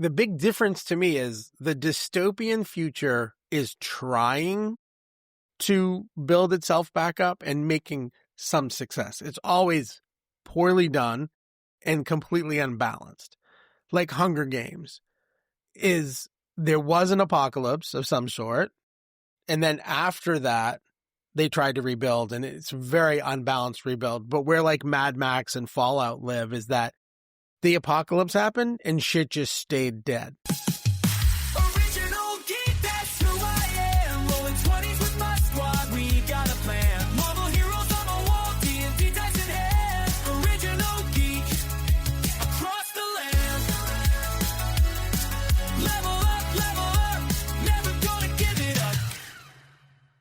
the big difference to me is the dystopian future is trying to build itself back up and making some success. It's always poorly done and completely unbalanced. Like Hunger Games there was an apocalypse of some sort. And then after that, they tried to rebuild, and it's a very unbalanced rebuild. But where like Mad Max and Fallout live is that the apocalypse happened and shit just stayed dead. Original geek, that's who I am. Rolling 20s with my squad, we got a plan. Marvel heroes on the wall, D&D dice in hand. Original geek, across the land. Level up, never gonna give it up.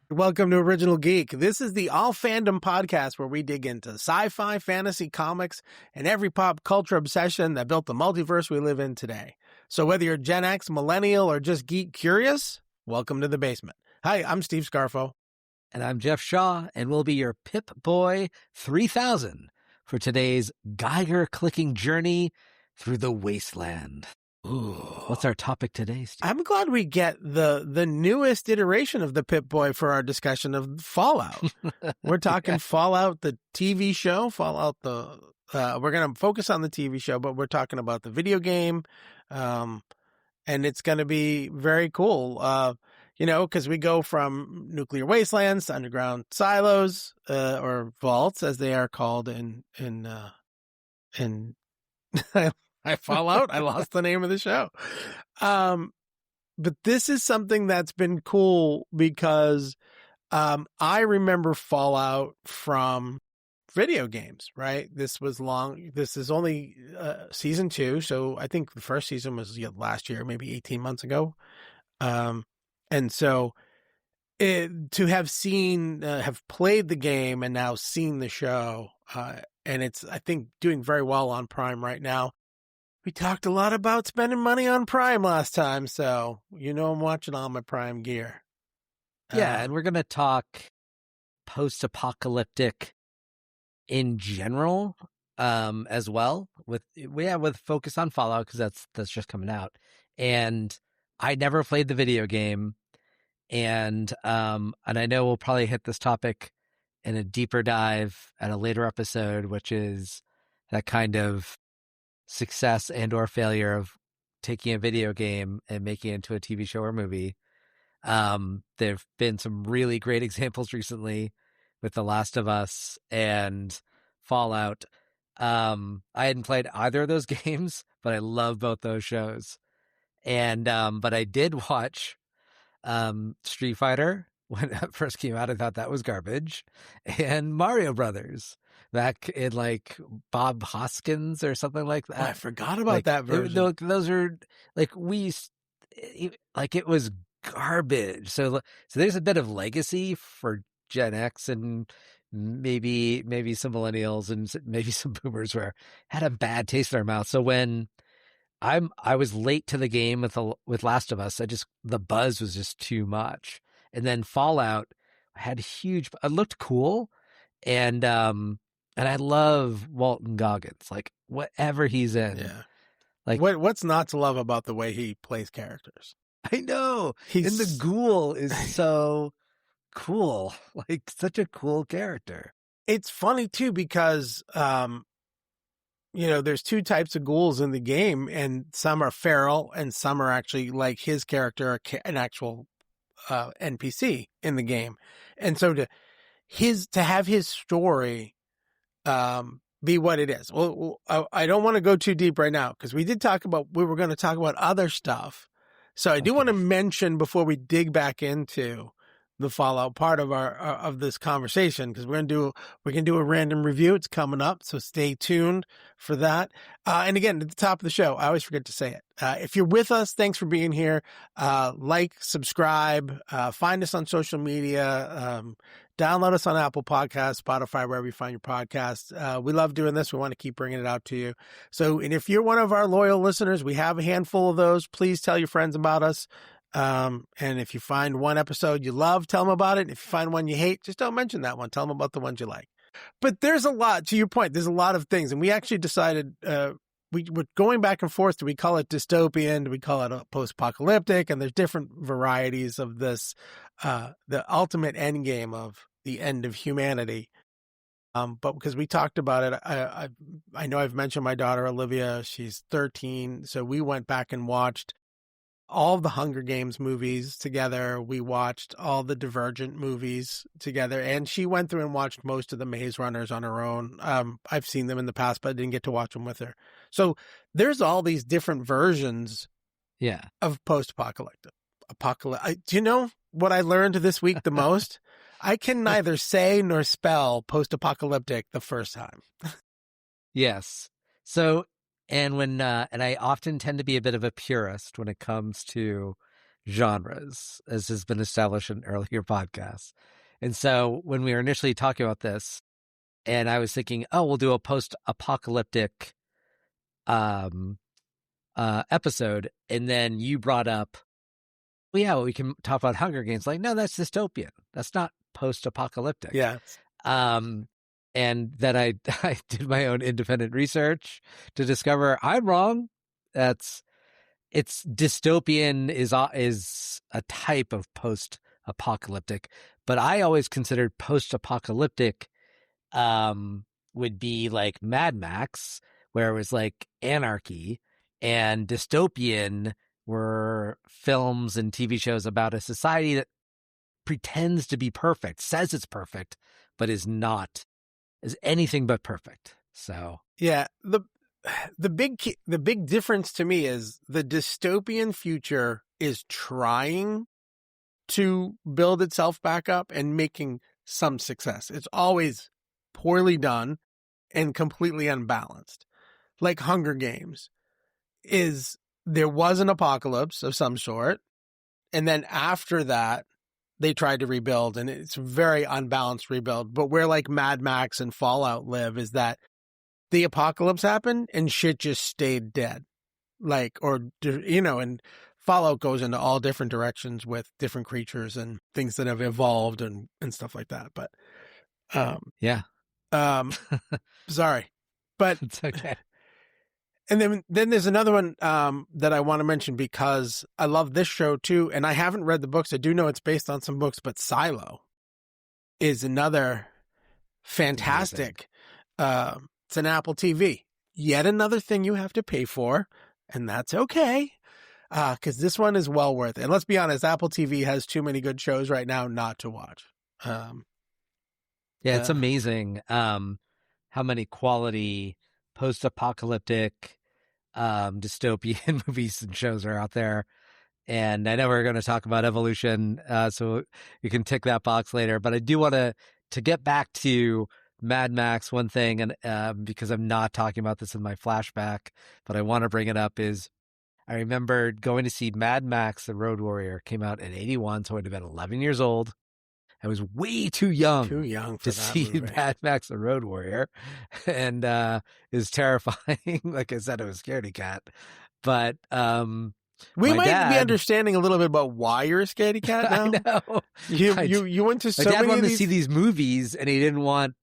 Welcome to Original Geek. This is the all fandom podcast where we dig into sci-fi, fantasy, comics, and every pop culture obsession that built the multiverse we live in today. So whether you're Gen X, millennial, or just geek curious, welcome to the basement. Hi, I'm Steve Scarfo. And I'm Jeff Shaw, and we'll be your Pip-Boy 3000 for today's Geiger-clicking journey through the wasteland. Ooh, what's our topic today, Steve? I'm glad we get the newest iteration of the Pip-Boy for our discussion of Fallout. We're talking Fallout, the TV show, Fallout, we're going to focus on the TV show, but we're talking about the video game. And it's going to be very cool. Because we go from nuclear wastelands to underground silos, or vaults, as they are called in I Fallout. I lost the name of the show. But this is something that's been cool because I remember Fallout from video games, right? This is only season 2. So I think the first season was last year, maybe 18 months ago. And so to have played the game and now seen the show, and it's, I think, doing very well on Prime right now. We talked a lot about spending money on Prime last time, so I'm watching all my Prime gear. Yeah, and we're going to talk post-apocalyptic in general as well, with focus on Fallout, because that's just coming out. And I never played the video game, and I know we'll probably hit this topic in a deeper dive at a later episode, which is that kind of success and or failure of taking a video game and making it into a TV show or movie. There've been some really great examples recently with The Last of Us and Fallout. I hadn't played either of those games, but I love both those shows. And but I did watch Street Fighter when it first came out. I thought that was garbage. And Mario Brothers back in like Bob Hoskins or something like that. Oh, I forgot about that version. Those are like it was garbage. So there's a bit of legacy for Gen X and maybe some millennials and maybe some boomers where had a bad taste in their mouth. So when I was late to the game with Last of Us, the buzz was just too much. And then Fallout had it looked cool. And I love Walton Goggins, like whatever he's in. Yeah. Like what's not to love about the way he plays characters? I know. And the ghoul is so cool. Like such a cool character. It's funny too, because, there's 2 types of ghouls in the game, and some are feral and some are actually like his character, an actual NPC in the game. And so to have his story be what it is. Well, I don't want to go too deep right now because we were going to talk about other stuff. So I do want to mention before we dig back into the Fallout part of this conversation, because we can do a random review. It's coming up, so stay tuned for that. And again, at the top of the show, I always forget to say it. If you're with us, thanks for being here. Like, subscribe, find us on social media, download us on Apple Podcasts, Spotify, wherever you find your podcasts. We love doing this. We want to keep bringing it out to you. So, and if you're one of our loyal listeners, we have a handful of those. Please tell your friends about us. And if you find one episode you love, tell them about it. If you find one you hate, just don't mention that one. Tell them about the ones you like. But there's a lot, to your point, there's a lot of things. And we actually decided, we're going back and forth. Do we call it dystopian? Do we call it a post-apocalyptic? And there's different varieties of this, the ultimate end game of the end of humanity. But because we talked about it, I know I've mentioned my daughter Olivia. She's 13, so we went back and watched all the Hunger Games movies together. We watched all the Divergent movies together, and she went through and watched most of the Maze Runners on her own. I've seen them in the past, but I didn't get to watch them with her. So there's all these different versions of post-apocalyptic. Do you know what I learned this week the most? I can neither say nor spell post-apocalyptic the first time. Yes. So, and I often tend to be a bit of a purist when it comes to genres, as has been established in earlier podcasts. And so when we were initially talking about this, and I was thinking, oh, we'll do a post-apocalyptic episode, and then you brought up, well, yeah, we can talk about Hunger Games. Like, no, that's dystopian. That's not post-apocalyptic. Yeah. And then I did my own independent research to discover I'm wrong. It's dystopian is a type of post-apocalyptic, but I always considered post-apocalyptic would be like Mad Max, where it was like anarchy, and dystopian were films and TV shows about a society that pretends to be perfect, says it's perfect, but is anything but perfect. So yeah, the big difference to me is the dystopian future is trying to build itself back up and making some success. It's always poorly done and completely unbalanced. Like Hunger Games there was an apocalypse of some sort, and then after that they tried to rebuild, and it's a very unbalanced rebuild. But where like Mad Max and Fallout live is that the apocalypse happened and shit just stayed dead. And Fallout goes into all different directions with different creatures and things that have evolved and stuff like that. But, sorry, but it's okay. And then there's another one that I want to mention because I love this show too, and I haven't read the books. I do know it's based on some books, but Silo is another fantastic. It's an Apple TV. Yet another thing you have to pay for, and that's okay, because this one is well worth it. And let's be honest, Apple TV has too many good shows right now not to watch. It's amazing how many quality post-apocalyptic dystopian movies and shows are out there. And I know we're going to talk about evolution, so you can tick that box later. But I do want to get back to Mad Max. One thing, and because I'm not talking about this in my flashback, but I want to bring it up, is I remember going to see Mad Max: The Road Warrior. Came out in 1981, so I'd have been 11 years old. I was way too young for to that see movie. Mad Max: The Road Warrior, and it was terrifying. Like I said, I was a scaredy cat. But we might be understanding a little bit about why you're a scaredy cat now. I know. You went to so my dad many wanted of these... to see these movies, and he didn't want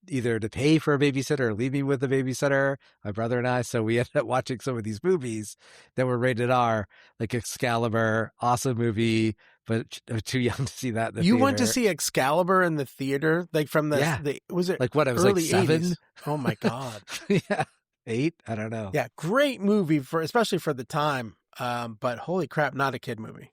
either to pay for a babysitter or leave me with a babysitter, my brother and I. So we ended up watching some of these movies that were rated R, like Excalibur, awesome movie, but I was too young to see that in the You theater. went to see Excalibur in the theater, like from the was it like what? I was early like 7. 80s? Oh my god! Yeah, 8. I don't know. Yeah, great movie especially for the time. But holy crap, not a kid movie.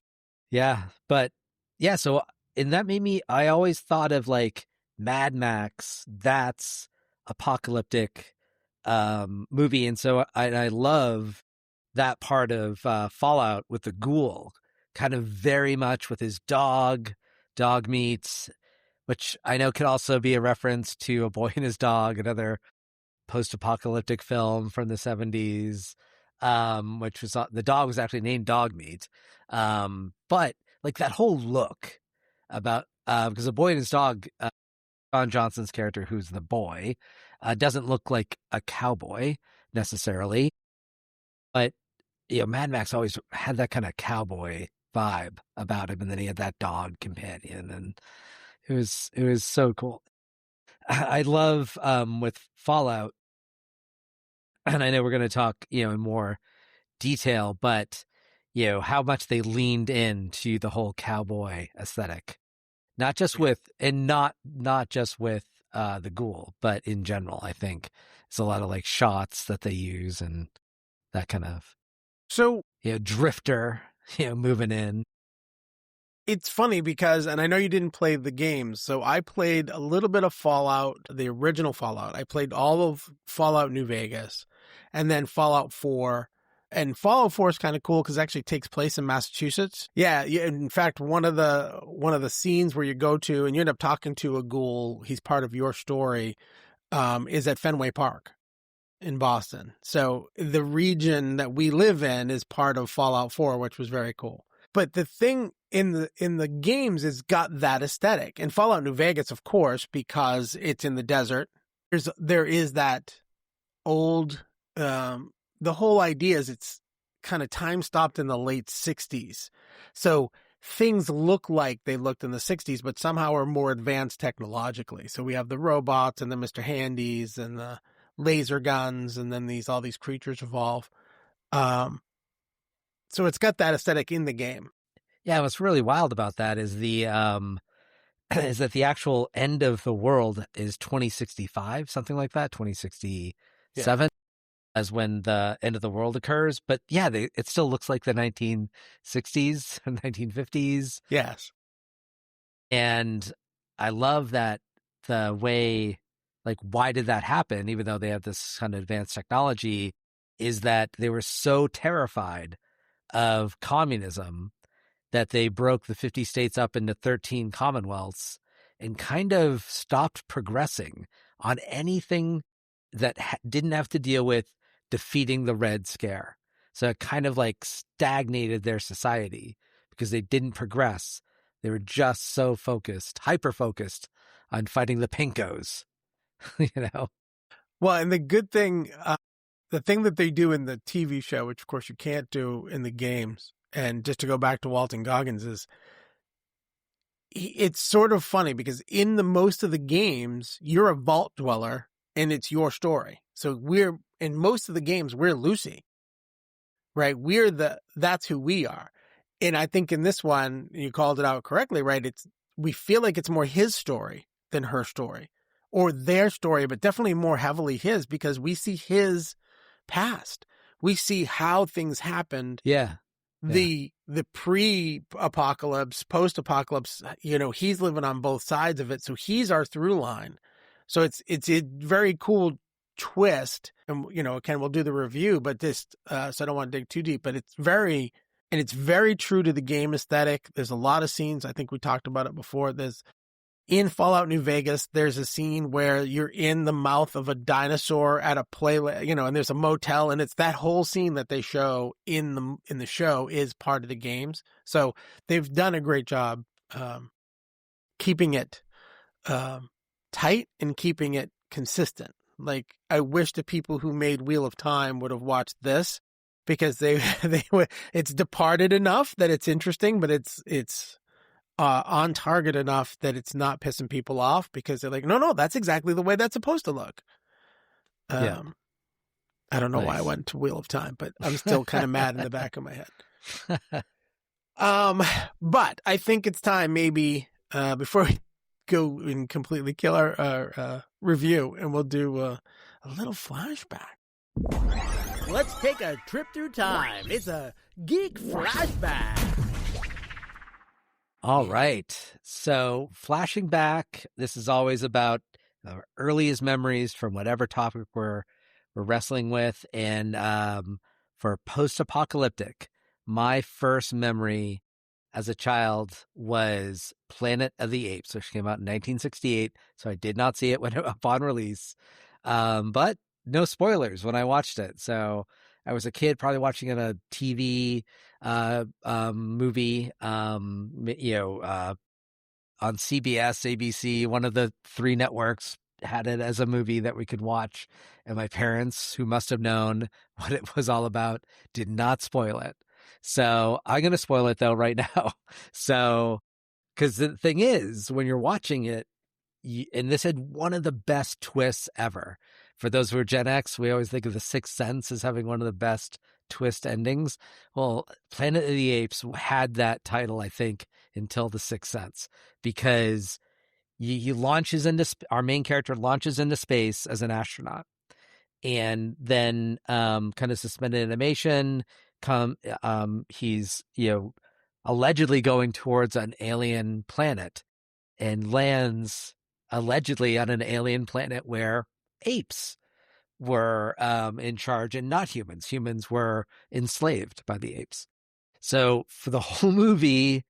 Yeah, but yeah. So and that made me. I always thought of like Mad Max. That's apocalyptic movie, and so I love that part of Fallout with the ghoul, kind of very much with his dog meats, which I know could also be a reference to A Boy and His Dog, another post-apocalyptic film from the 70s, which was the dog was actually named Dog Meat. But like that whole look about because A Boy and His Dog, John Johnson's character, who's the boy, doesn't look like a cowboy necessarily, but Mad Max always had that kind of cowboy vibe about him, and then he had that dog companion, and it was so cool. I love with Fallout, and I know we're going to talk, in more detail, but how much they leaned into the whole cowboy aesthetic, not just Yeah. with, and not just with the ghoul, but in general. I think it's a lot of like shots that they use and that kind of So drifter, moving in. it's funny because, and I know you didn't play the games, so I played a little bit of Fallout, the original Fallout. I played all of Fallout New Vegas, and then Fallout 4. And Fallout 4 is kind of cool because it actually takes place in Massachusetts. Yeah, in fact, one of the scenes where you go to and you end up talking to a ghoul, he's part of your story, is at Fenway Park in Boston. So the region that we live in is part of Fallout 4, which was very cool. But the thing in the games is got that aesthetic. And Fallout New Vegas, of course, because it's in the desert. There is that old the whole idea is it's kind of time stopped in the late 60s. So things look like they looked in the 60s, but somehow are more advanced technologically. So we have the robots and the Mr. Handys and the laser guns, and then all these creatures evolve. So it's got that aesthetic in the game. Yeah, what's really wild about that is the is that the actual end of the world is 2065, something like that, 2067 as when the end of the world occurs. But yeah, it still looks like the 1960s and 1950s. Yes. And I love that the way, like, why did that happen? Even though they have this kind of advanced technology, is that they were so terrified of communism that they broke the 50 states up into 13 commonwealths and kind of stopped progressing on anything that didn't have to deal with defeating the Red Scare. So it kind of like stagnated their society because they didn't progress. They were just so focused, hyper-focused on fighting the Pinkos, Well, and the good thing, the thing that they do in the TV show, which of course you can't do in the games, and just to go back to Walton Goggins, is it's sort of funny because in most of the games, you're a vault dweller and it's your story. So in most of the games, we're Lucy, right? That's who we are. And I think in this one, you called it out correctly, right? We feel like it's more his story than her story or their story, but definitely more heavily his, because we see his past. We see how things happened. Yeah. The pre-apocalypse, post-apocalypse, he's living on both sides of it. So he's our through line. So it's a very cool twist. And, Ken, we'll do the review, but so I don't want to dig too deep, but it's very true to the game aesthetic. There's a lot of scenes. I think we talked about it before. In Fallout New Vegas, there's a scene where you're in the mouth of a dinosaur at a and there's a motel, and it's that whole scene that they show in the show is part of the games. So they've done a great job keeping it tight and keeping it consistent. Like, I wish the people who made Wheel of Time would have watched this, because it's departed enough that it's interesting, but it's on target enough that it's not pissing people off, because they're like, no, that's exactly the way that's supposed to look. I don't know why I went to Wheel of Time, but I'm still kind of mad in the back of my head. But I think it's time, maybe, before we go and completely kill our review, and we'll do a little flashback. Let's take a trip through time. It's a Geek flashback. All right. So flashing back, this is always about our earliest memories from whatever topic we're wrestling with. And for post-apocalyptic, my first memory as a child was Planet of the Apes, which came out in 1968. So I did not see it upon release. But no spoilers when I watched it. So I was a kid probably watching it on a TV movie, on CBS, ABC, one of the three networks had it as a movie that we could watch. And my parents, who must have known what it was all about, did not spoil it. So I'm going to spoil it though right now. So, because the thing is, when you're watching it, and this had one of the best twists ever, For those who are Gen X, we always think of The Sixth Sense as having one of the best twist endings. Well, Planet of the Apes had that title, I think, until The Sixth Sense, because he launches into our main character launches into space as an astronaut, and then kind of suspended animation. He's allegedly going towards an alien planet and lands allegedly on an alien planet where apes were in charge and not humans. Humans were enslaved by the apes. So for the whole movie,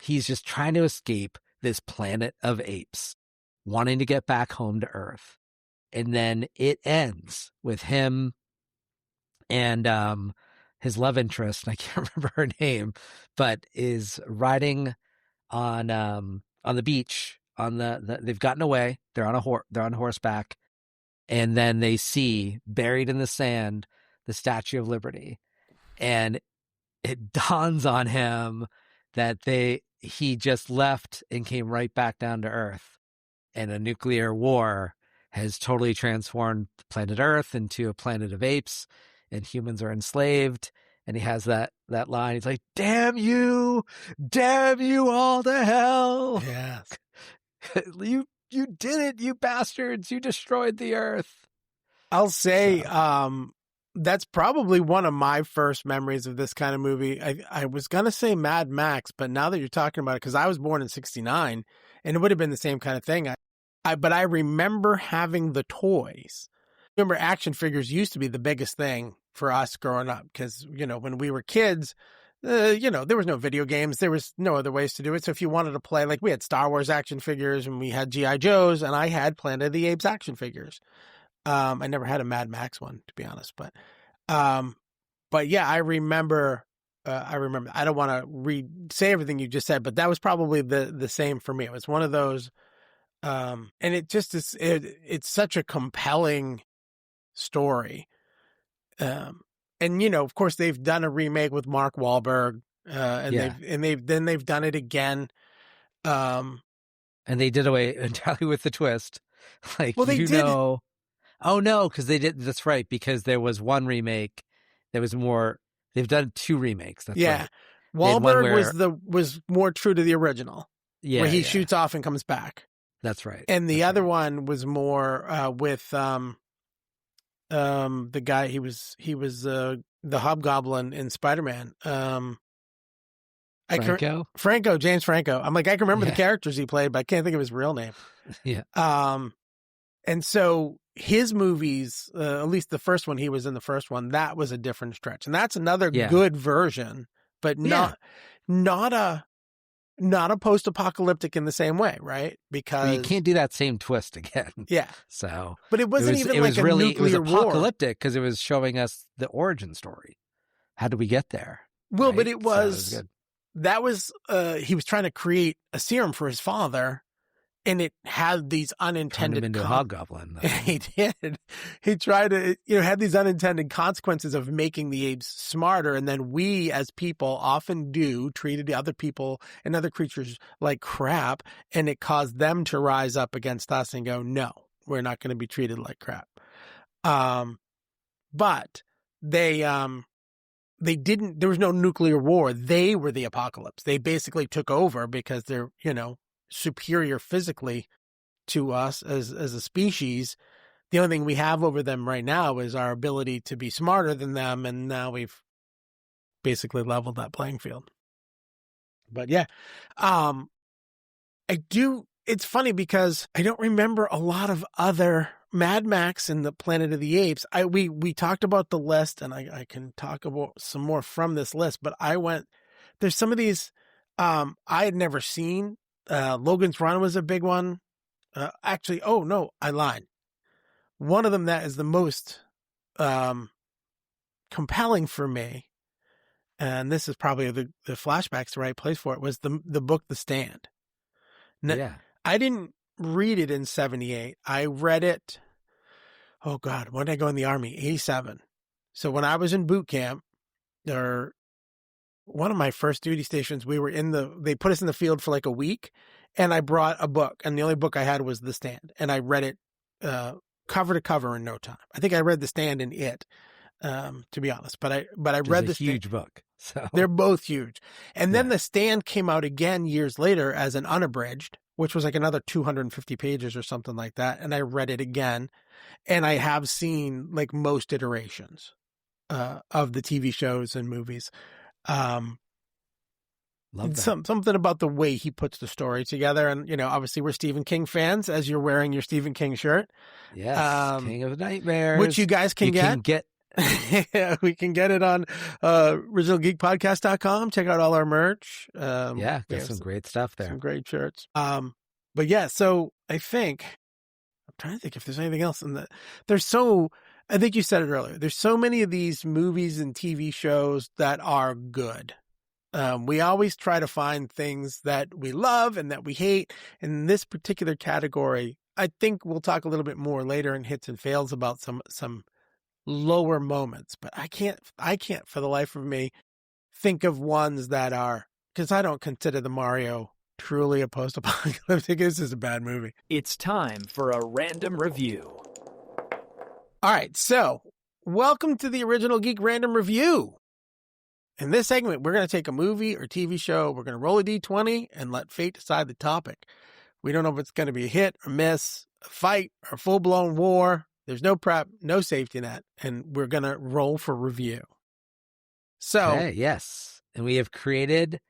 he's just trying to escape this planet of apes, wanting to get back home to Earth. And then it ends with him and his love interest, I can't remember her name, but is riding on the beach. They've gotten away. They're on horseback, and then they see buried in the sand the Statue of Liberty, and it dawns on him that he just left and came right back down to Earth, and a nuclear war has totally transformed planet Earth into a planet of apes, and humans are enslaved. And he has that line. He's like, damn you all to hell. Yes. You did it, you bastards. You destroyed the Earth. I'll say that's probably one of my first memories of this kind of movie. I was going to say Mad Max, but now that you're talking about it, because I was born in 1969, and it would have been the same kind of thing. But I remember having the toys. Remember, action figures used to be the biggest thing for us growing up, because, when we were kids, there was no video games. There was no other ways to do it. So if you wanted to play, like, we had Star Wars action figures and we had G.I. Joes, and I had Planet of the Apes action figures. I never had a Mad Max one, to be honest, but yeah, I remember, I don't want to say everything you just said, but that was probably the same for me. It was one of those, and it just is, it's such a compelling story. And of course they've done a remake with Mark Wahlberg, and they've done it again. And they did away entirely with the twist. Like, well, they did. Oh no, because they did. That's right. Because there was one remake. There was more. They've done 2 remakes. That's right. Wahlberg was more true to the original. Yeah, where he shoots off and comes back. That's right. And the other one was more with the guy. He was the Hobgoblin in Spider-Man. James Franco. I'm like, I can remember the characters he played, but I can't think of his real name. Yeah. And so his movies, at least the first one, he was in the first one, that was a different stretch. And that's another good version, but not a post-apocalyptic in the same way, right? Because you can't do that same twist again. Yeah. So but it wasn't even like a nuclear war. It was apocalyptic because it was showing us the origin story. How did we get there? Well, right? but it was, so good. That was, he was trying to create a serum for his father, and it had these unintended Turned him into a hobgoblin. He did. He tried to, had these unintended consequences of making the apes smarter. And then we as people often treated the other people and other creatures like crap. And it caused them to rise up against us and go, no, we're not going to be treated like crap. But they didn't, there was no nuclear war. They were the apocalypse. They basically took over because they're, superior physically to us as a species. The only thing we have over them right now is our ability to be smarter than them, and now we've basically leveled that playing field. But yeah, it's funny because I don't remember a lot of other Mad Max and the Planet of the Apes. We talked about the list, and I can talk about some more from this list, but there's some of these I had never seen. Logan's Run was a big one. Actually, oh no, I lied. One of them that is the most compelling for me, and this is probably the flashback's the right place for it, was the book The Stand. Now, I didn't read it in 1978. I read it, oh God, when did I go in the Army? 1987. So when I was in boot camp, or one of my first duty stations, they put us in the field for like a week, and I brought a book, and the only book I had was The Stand, and I read it cover to cover in no time. I think I read The Stand and It, to be honest, but I read It's a huge book. So They're both huge. And then Yeah. The Stand came out again years later as an unabridged, which was like another 250 pages or something like that. And I read it again, and I have seen like most iterations of the TV shows and movies. love that. Something about the way he puts the story together. And, you know, obviously we're Stephen King fans, as you're wearing your Stephen King shirt. Yes, King of Nightmares. Which you guys can get. Yeah, we can get it on originalgeekpodcast.com. Check out all our merch. Get some great stuff there. Some great shirts. But yeah, so I think I'm trying to think if there's anything else in the I think you said it earlier. There's so many of these movies and TV shows that are good. We always try to find things that we love and that we hate. In this particular category, I think we'll talk a little bit more later in hits and fails about some lower moments, but I can't for the life of me think of ones that are, because I don't consider the Mario truly a post-apocalyptic. This is a bad movie. It's time for a random review. All right, so welcome to the Original Geek Random Review. In this segment, we're going to take a movie or TV show, we're going to roll a D20 and let fate decide the topic. We don't know if it's going to be a hit or miss, a fight or a full-blown war. There's no prep, no safety net, and we're going to roll for review. So, Okay, yes. And we have created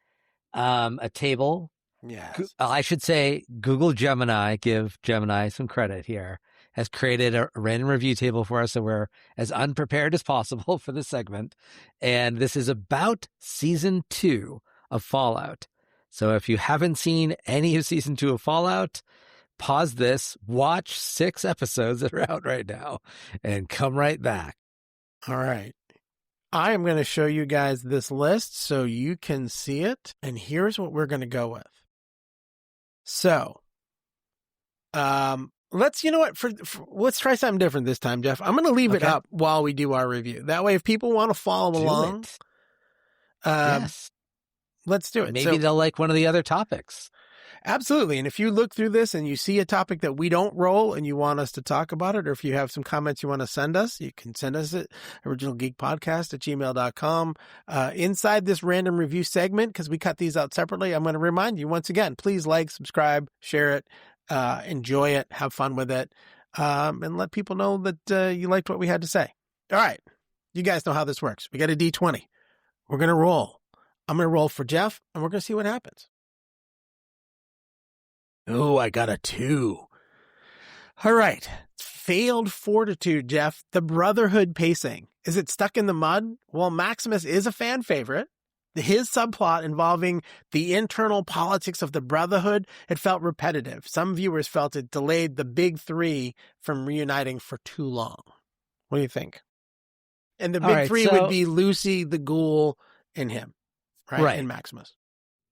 a table. yes. I should say Google Gemini, give Gemini some credit here, has created a random review table for us, so we're as unprepared as possible for this segment. And this is about season 2 of Fallout. So if you haven't seen any of season 2 of Fallout, pause this, watch 6 episodes that are out right now, and come right back. All right. I am going to show you guys this list so you can see it. And here's what we're going to go with. So, let's try something different this time, Jeff. I'm going to leave it up while we do our review. That way, if people want to follow along, Yes. Let's do it. Maybe they'll like one of the other topics. Absolutely. And if you look through this and you see a topic that we don't roll and you want us to talk about it, or if you have some comments you want to send us, you can send us at originalgeekpodcast@gmail.com. Inside this random review segment, because we cut these out separately, I'm going to remind you once again, please like, subscribe, share it, enjoy it, have fun with it, and let people know that you liked what we had to say. All right. You guys know how this works. We got a D20. We're going to roll. I'm going to roll for Jeff, and we're going to see what happens. Oh, I got a 2. All right. Failed fortitude, Jeff. The Brotherhood pacing. Is it stuck in the mud? Well, Maximus is a fan favorite. His subplot involving the internal politics of the Brotherhood had felt repetitive. Some viewers felt it delayed the big 3 from reuniting for too long. What do you think? And the big 3 would be Lucy, the ghoul, and him, right? And Maximus.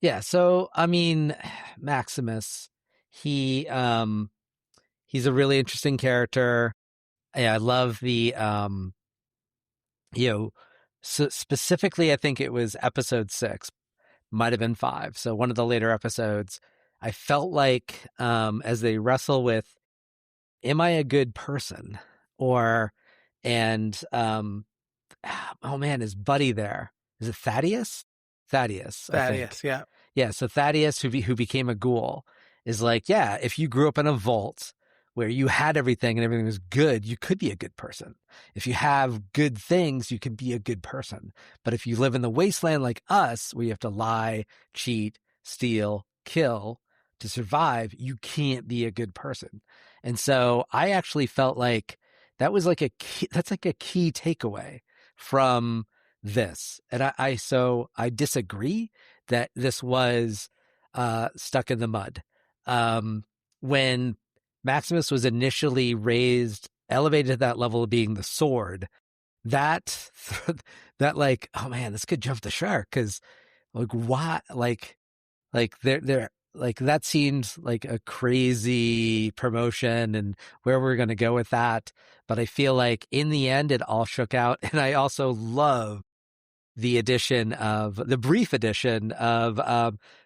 Yeah. So, I mean, Maximus, he's a really interesting character. Yeah, I love the, so specifically, I think it was episode 6, might have been 5. So one of the later episodes, I felt like, as they wrestle with, am I a good person? Oh man, his buddy there. Is it Thaddeus? Thaddeus, I think. Yeah. Yeah, so Thaddeus, who became a ghoul, is like, yeah, if you grew up in a vault where you had everything and everything was good, you could be a good person. If you have good things, you can be a good person. But if you live in the wasteland like us, where you have to lie, cheat, steal, kill to survive, you can't be a good person. And so I actually felt like that was like that's like a key takeaway from this. And I disagree that this was stuck in the mud. When Maximus was initially elevated to that level of being the sword, that like, oh man, this could jump the shark, because like why, like they're like, that seemed like a crazy promotion and where we're going to go with that. But I feel like in the end, it all shook out. And I also love the brief addition of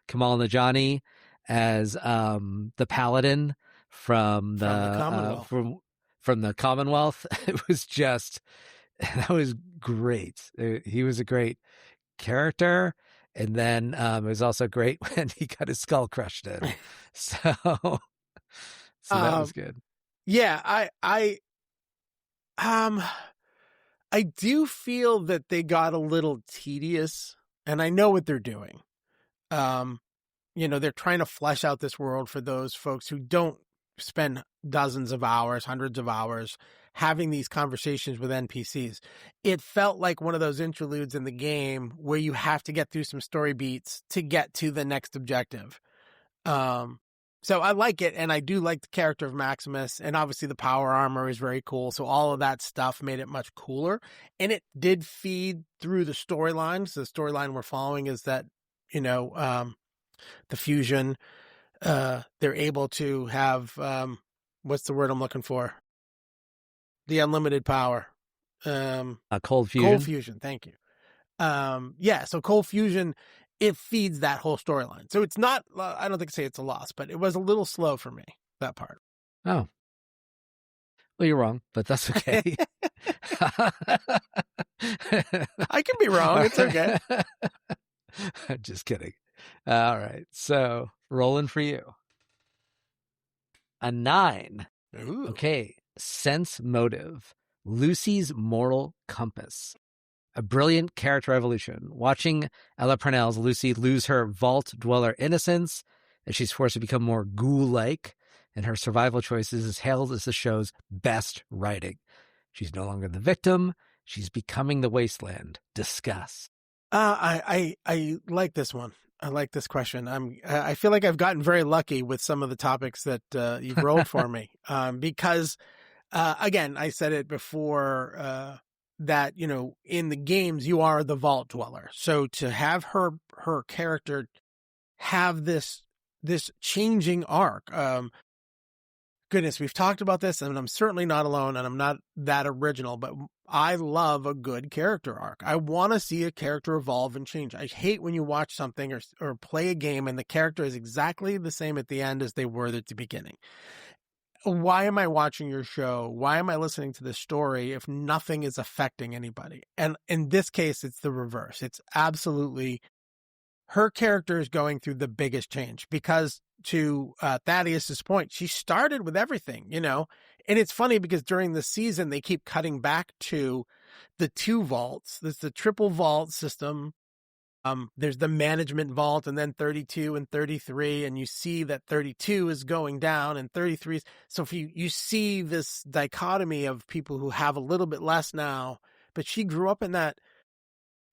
Kamal Najani as the paladin from the from the Commonwealth. It was just that was great. He was a great character, and then it was also great when he got his skull crushed in. So, so that was good. Yeah, um, I do feel that they got a little tedious, and I know what they're doing. They're trying to flesh out this world for those folks who don't spend dozens of hours, hundreds of hours having these conversations with NPCs. It felt like one of those interludes in the game where you have to get through some story beats to get to the next objective. So I like it, and I do like the character of Maximus, and obviously the power armor is very cool, so all of that stuff made it much cooler, and it did feed through the storylines. The storyline we're following is that, the fusion, they're able to have, what's the word I'm looking for? The unlimited power. Cold fusion. Cold fusion, thank you. So cold fusion, it feeds that whole storyline. So it's not, I don't think say it's a loss, but it was a little slow for me, that part. Oh. Well, you're wrong, but that's okay. I can be wrong. It's okay. Just kidding. All right. So rolling for you. A 9. Ooh. Okay. Sense motive. Lucy's moral compass. A brilliant character evolution. Watching Ella Purnell's Lucy lose her vault dweller innocence, and she's forced to become more ghoul-like, and her survival choices is hailed as the show's best writing. She's no longer the victim. She's becoming the wasteland. Discuss. I like this one. I like this question. I feel like I've gotten very lucky with some of the topics that you've rolled for me. Because again, I said it before, that, in the games, you are the vault dweller. So to have her character have this changing arc, goodness, we've talked about this, and I'm certainly not alone, and I'm not that original, but I love a good character arc. I want to see a character evolve and change. I hate when you watch something or play a game and the character is exactly the same at the end as they were at the beginning. Why am I watching your show? Why am I listening to this story if nothing is affecting anybody? And in this case, it's the reverse. It's absolutely her character is going through the biggest change because, to Thaddeus's point, she started with everything, and it's funny because during the season, they keep cutting back to the 2 vaults. There's the triple vault system. There's the management vault, and then 32 and 33, and you see that 32 is going down and 33 is, so if you see this dichotomy of people who have a little bit less now, but she grew up in that.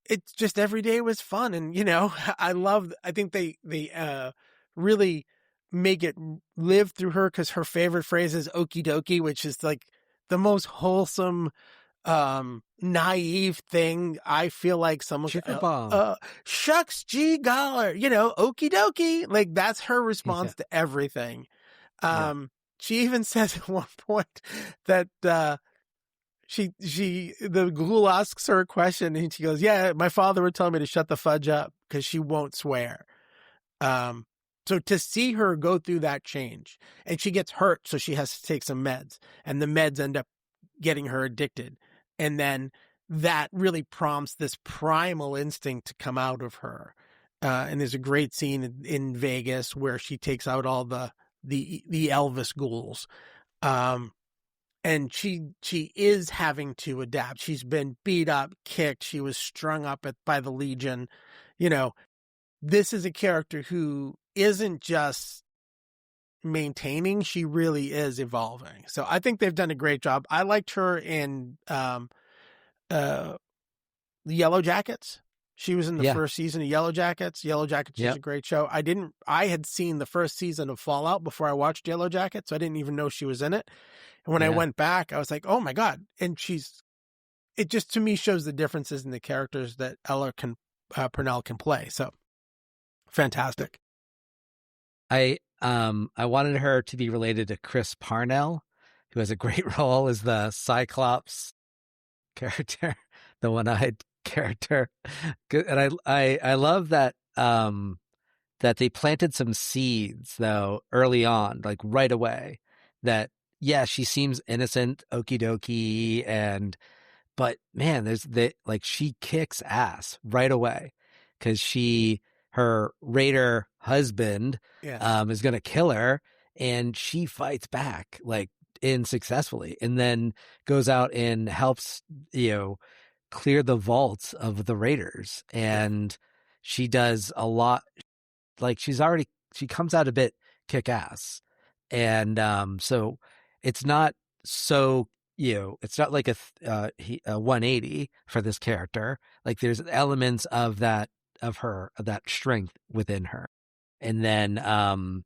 It's just every day was fun, and I think they really make it live through her, because her favorite phrase is okie dokie, which is like the most wholesome, naive thing. I feel like someone shucks, gee golly, okie dokie, like that's her response to everything. She even says at one point that the ghoul asks her a question, and she goes, yeah, my father would tell me to shut the fudge up because she won't swear. So to see her go through that change, and she gets hurt, so she has to take some meds, and the meds end up getting her addicted. And then that really prompts this primal instinct to come out of her. And there's a great scene in Vegas where she takes out all the Elvis ghouls. And she is having to adapt. She's been beat up, kicked. She was strung up by the Legion. This is a character who isn't just maintaining, she really is evolving. So I think they've done a great job. I liked her in the Yellow Jackets. She was in the first season of Yellow Jackets. Yellow Jackets is a great show. I had seen the first season of Fallout before I watched Yellow Jackets, so I didn't even know she was in it. And when I went back, I was like, oh my God. And it just to me shows the differences in the characters that Ella Purnell can play. So fantastic. I wanted her to be related to Chris Parnell, who has a great role as the Cyclops character, the one-eyed character. And I love that that they planted some seeds though early on, like right away, that yeah, she seems innocent, okie dokie, but man, she kicks ass right away because her raider husband Yeah. is gonna kill her, and she fights back like in successfully, and then goes out and helps clear the vaults of the raiders, Yeah. and she does a lot. Like she comes out a bit kick ass, and so it's not so it's not like a 180 for this character. Like there's elements of that of that strength within her, and then and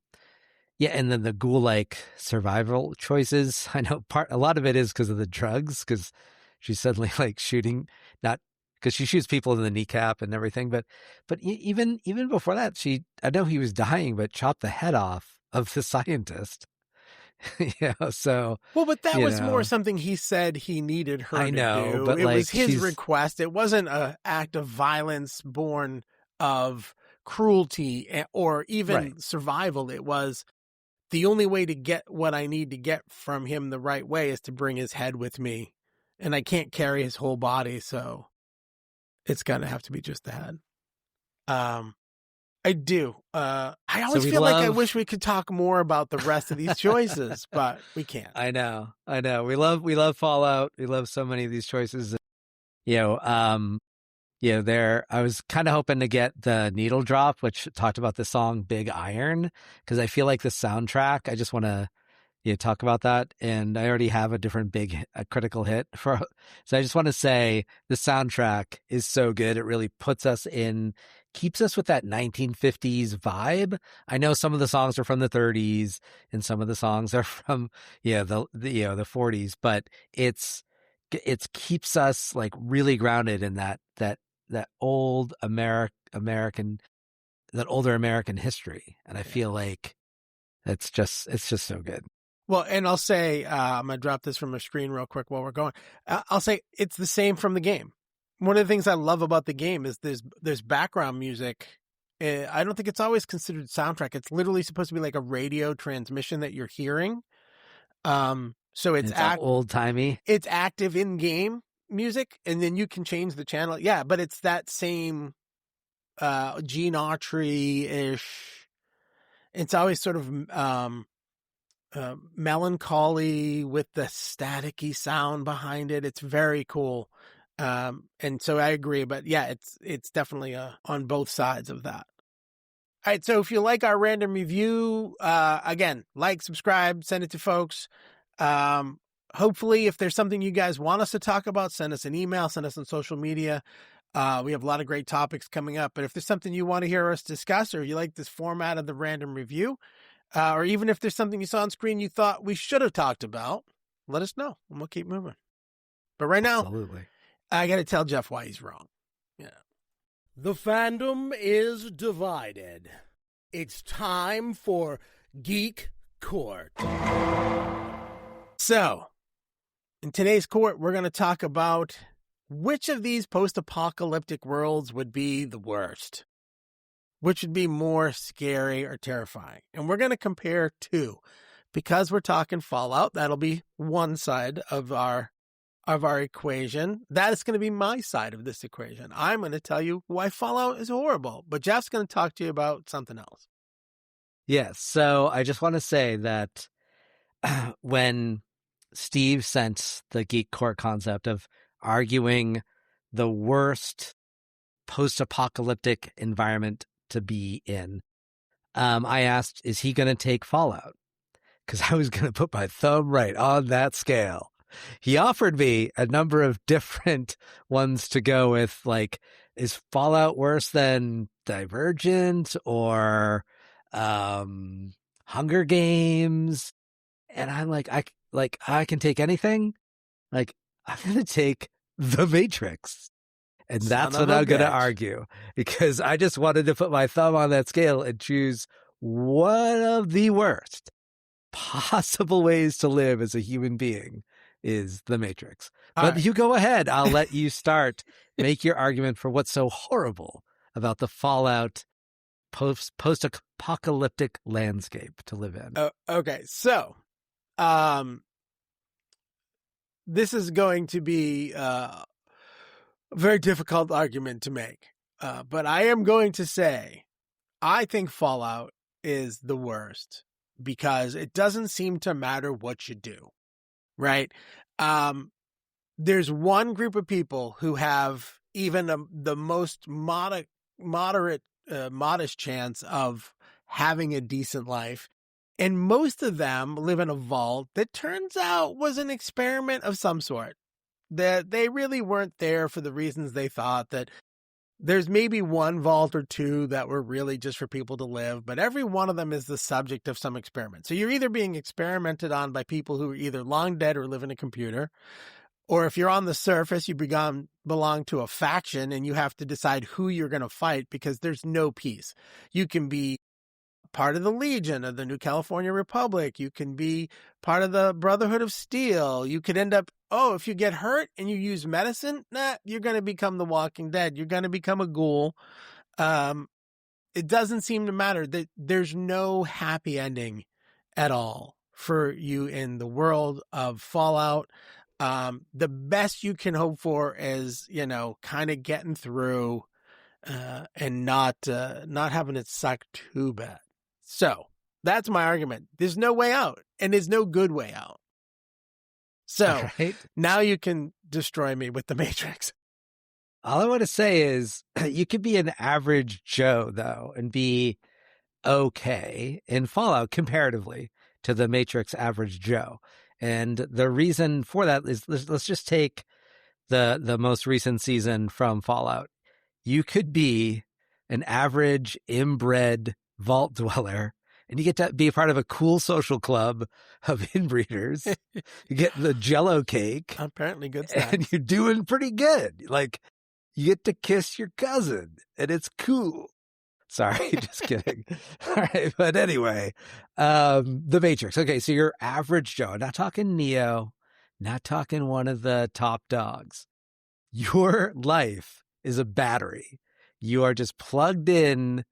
then the ghoul like survival choices. I know a lot of it is because of the drugs, because she's suddenly like shooting, not because she shoots people in the kneecap and everything, but even before that, I know he was dying, but chopped the head off of the scientist. So Well, but that was more know, something he said he needed her I to know, do. but It was like his request. It wasn't an act of violence born of cruelty or even right. survival. It was the only way to get what I need to get from him the right way is to bring his head with me. And I can't carry his whole body, so it's going to have to be just the head. I do. I always feel like I wish we could talk more about the rest of these choices, but we can't. I know. We love Fallout. We love so many of these choices. I was kind of hoping to get the Needle Drop, which talked about the song Big Iron, because I feel like the soundtrack, I just want to talk about that. And I already have a different critical hit for, so I just want to say the soundtrack is so good. It really keeps us with that 1950s vibe. I know some of the songs are from the 30s and some of the songs are from, the 40s, but it keeps us like really grounded in that old American, that older American history. And I feel like it's just so good. Well, and I'll say, I'm going to drop this from my screen real quick while we're going. I'll say it's the same from the game. One of the things I love about the game is there's background music. I don't think it's always considered soundtrack. It's literally supposed to be like a radio transmission that you're hearing. So it's old timey. It's active in game music, and then you can change the channel. Yeah, but it's that same Gene Autry-ish. It's always sort of melancholy with the staticky sound behind it. It's very cool. And so I agree, but yeah, it's definitely on both sides of that. All right. So if you like our random review, again, like, subscribe, send it to folks. Hopefully if there's something you guys want us to talk about, send us an email, send us on social media. We have a lot of great topics coming up, but if there's something you want to hear us discuss, or you like this format of the random review, or even if there's something you saw on screen you thought we should have talked about, let us know and we'll keep moving. But right now, absolutely, I got to tell Jeff why he's wrong. Yeah. The fandom is divided. It's time for Geek Court. So, in today's court, we're going to talk about which of these post-apocalyptic worlds would be the worst. Which would be more scary or terrifying. And we're going to compare two. Because we're talking Fallout, that'll be one side of our equation. That is going to be my side of this equation. I'm going to tell you why Fallout is horrible, but Jeff's going to talk to you about something else. Yes. So I just want to say that when Steve sent the Geek Court concept of arguing the worst post-apocalyptic environment to be in, I asked, is he going to take Fallout? Because I was going to put my thumb right on that scale. He offered me a number of different ones to go with, like, is Fallout worse than Divergent or Hunger Games? And I'm like, I can take anything. Like, I'm going to take The Matrix. And that's what I'm going to argue, because I just wanted to put my thumb on that scale and choose one of the worst possible ways to live as a human being is The Matrix. But right, you go ahead. I'll let you start. Make your argument for what's so horrible about the Fallout post-apocalyptic landscape to live in. Okay. So, this is going to be a very difficult argument to make. But I am going to say, I think Fallout is the worst because it doesn't seem to matter what you do, right? There's one group of people who have even the most modest chance of having a decent life. And most of them live in a vault that turns out was an experiment of some sort. That they really weren't there for the reasons they thought, that there's maybe one vault or two that were really just for people to live, but every one of them is the subject of some experiment. So you're either being experimented on by people who are either long dead or live in a computer, or if you're on the surface, you belong to a faction and you have to decide who you're going to fight because there's no peace. You can be part of the Legion of the New California Republic. You can be part of the Brotherhood of Steel. You could end up, if you get hurt and you use medicine, you're going to become the Walking Dead. You're going to become a ghoul. It doesn't seem to matter. That there's no happy ending at all for you in the world of Fallout. The best you can hope for is, kind of getting through and not having it suck too bad. So that's my argument. There's no way out, and there's no good way out. So now you can destroy me with the Matrix. All I want to say is you could be an average Joe, though, and be okay in Fallout comparatively to the Matrix average Joe. And the reason for that is let's just take the most recent season from Fallout. You could be an average inbred vault dweller, and you get to be a part of a cool social club of inbreeders. You get the Jell-O cake. Apparently good snacks. And you're doing pretty good. Like, you get to kiss your cousin, and it's cool. Sorry, just kidding. All right, but anyway, the Matrix. Okay, so you're average Joe. Not talking Neo, not talking one of the top dogs. Your life is a battery. You are just plugged in,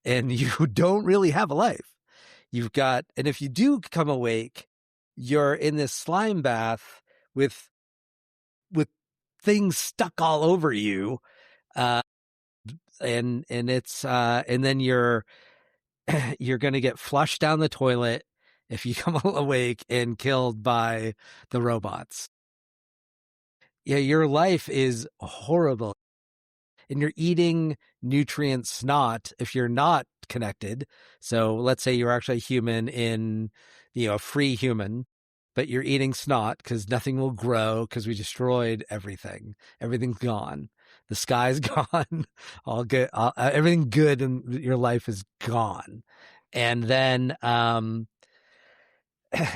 and you don't really have a life. And if you do come awake, you're in this slime bath with things stuck all over you. And then you're going to get flushed down the toilet if you come awake and killed by the robots. Yeah, your life is horrible. And you're eating nutrient snot if you're not connected. So let's say you're actually a human a free human, but you're eating snot because nothing will grow because we destroyed everything. Everything's gone. The sky's gone. All good. Everything good in your life is gone. And then, and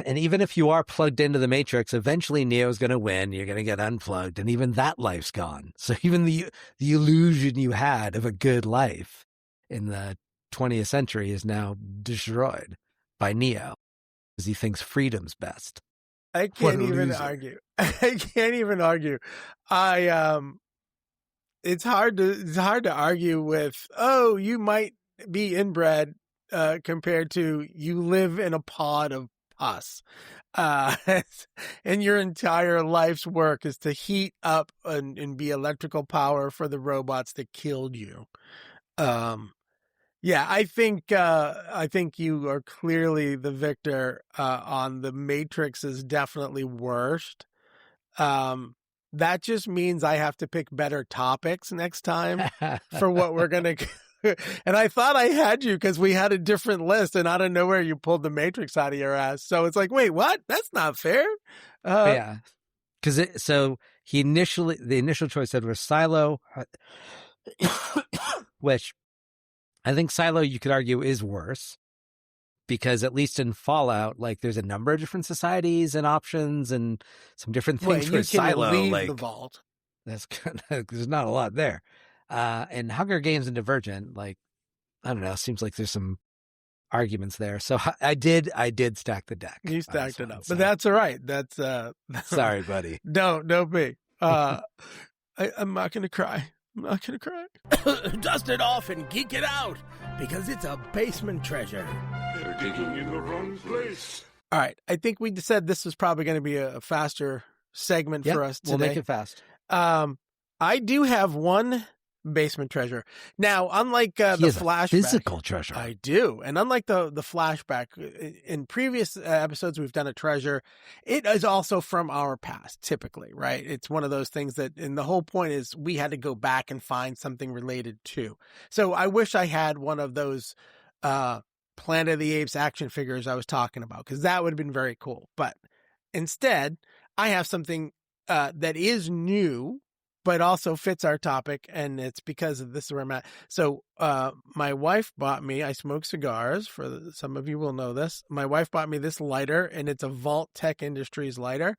even if you are plugged into the Matrix, eventually Neo's going to win. You're going to get unplugged, and even that life's gone. So even the illusion you had of a good life in the 20th century is now destroyed by Neo because he thinks freedom's best. I can't even argue. It's hard to argue with, you might be inbred compared to you live in a pod of pus. And your entire life's work is to heat up and be electrical power for the robots that killed you. I think you are clearly the victor on the Matrix is definitely worst. That just means I have to pick better topics next time for what we're going to. And I thought I had you because we had a different list, and out of nowhere you pulled the Matrix out of your ass. So it's like, wait, what? That's not fair. Yeah, because the initial choice said was Silo, which I think Silo you could argue is worse because at least in Fallout, like there's a number of different societies and options and some different things. You can Silo, leave the vault. That's kind of, there's not a lot there. And Hunger Games and Divergent, like, I don't know, seems like there's some arguments there. So I did stack the deck. You stacked it up, but that's all right. That's sorry, buddy. Don't be. I'm not gonna cry. I'm not gonna cry. Dust it off and geek it out because it's a basement treasure. They're digging in the wrong place. All right. I think we said this was probably going to be a faster segment Yep, for us today. we'll make it fast. I do have one basement treasure. Now, unlike He the has a flashback, physical treasure. I do, and unlike the flashback in previous episodes, we've done a treasure. It is also from our past, typically, right? It's one of those things that, and the whole point is we had to go back and find something related to. So I wish I had one of those Planet of the Apes action figures I was talking about, because that would have been very cool. But instead, I have something that is new, but also fits our topic, and it's because of this is where I'm at. So my wife bought me, I smoke cigars, some of you will know this. My wife bought me this lighter, and it's a Vault Tech Industries lighter.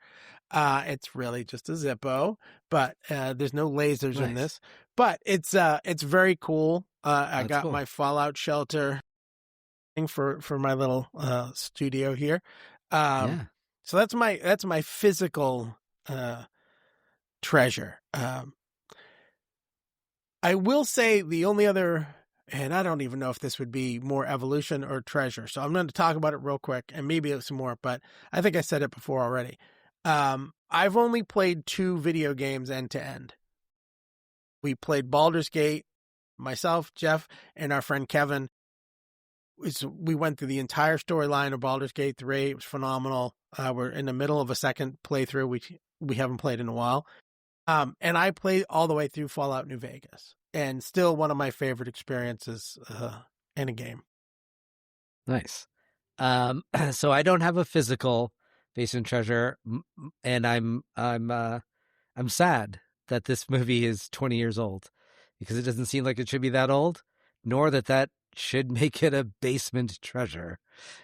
It's really just a Zippo, but there's no lasers in this. But it's very cool. I got cool. my Fallout shelter for my little studio here. So that's my physical treasure. I will say the only other, and I don't even know if this would be more evolution or treasure, so I'm going to talk about it real quick, and maybe some more, but I think I said it before already. I've only played 2 video games end to end. We played Baldur's Gate, myself, Jeff, and our friend Kevin. We went through the entire storyline of Baldur's Gate 3. It was phenomenal. We're in the middle of a second playthrough, which we haven't played in a while. And I played all the way through Fallout New Vegas, and still one of my favorite experiences in a game. Nice. So I don't have a physical basement treasure, and I'm sad that this movie is 20 years old, because it doesn't seem like it should be that old, nor that should make it a basement treasure